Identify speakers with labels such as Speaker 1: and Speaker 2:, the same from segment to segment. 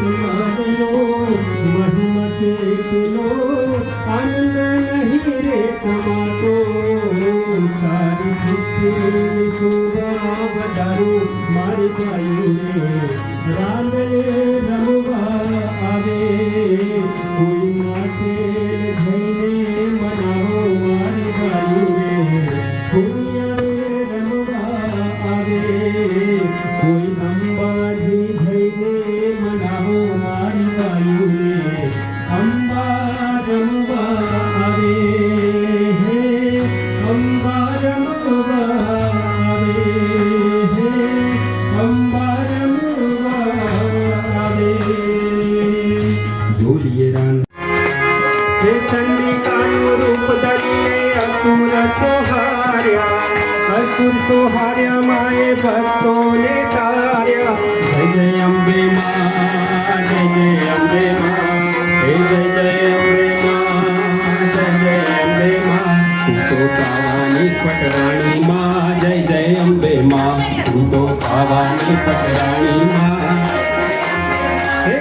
Speaker 1: तुम्हारो महिमा किलो आनंद नहीं रे समातो सारी सृष्टि सुबह बदारू मारी भाई रांदे रमवा आवे कोई माटे जैने मनाओ मारी भाई दुनिया रे रमवा आवे कोई अंबाजी जैने मनाओ मारी भाई अंबा रमवा आवे अंबा रमवा आवे अंबा रमवा आवे बोलिए राम हे चंडिकानु रूप धरिए असुर सोहार्या असुर सोहार्या माए भक्तों ने तार्या जय जय अम्बे माँ जय जय अम्बे माँ हे जय जय अम्बे माँ जय जय अम्बे माँ तू तो कावानी पटरानी माँ जय जय अम्बे माँ तू तो कावानी पटरानी माँ हे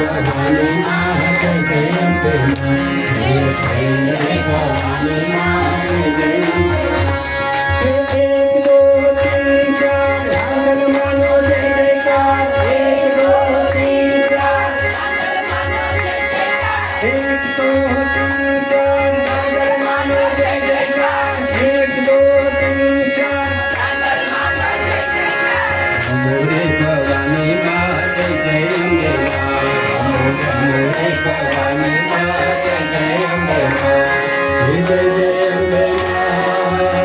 Speaker 1: भवानी माँ जय जय अम्बे माँ हे भवानी माँ जय जय एक दो तीन चार आंगन मानो जय जयकार एक दो तीन चार एक दो तीन चार आंगन मानो जय जयकार एक दो तीन चार मोरे भवानी माँ जय जय अम्बे माँ मोरे भवानी माँ जय जय अम्बे माँ हे जय जय अम्बे माँ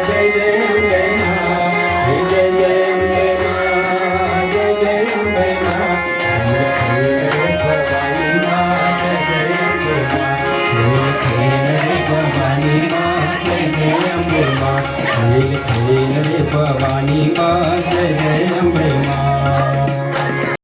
Speaker 1: जय जय अम्बे माँ हे जय जय अम्बे माँ जय जय अम्बे माँ हे भवानी माँ जय जय अम्बे माँ हे भवानी माँ जय जय अम्बे माँ हे भवानी माँ जय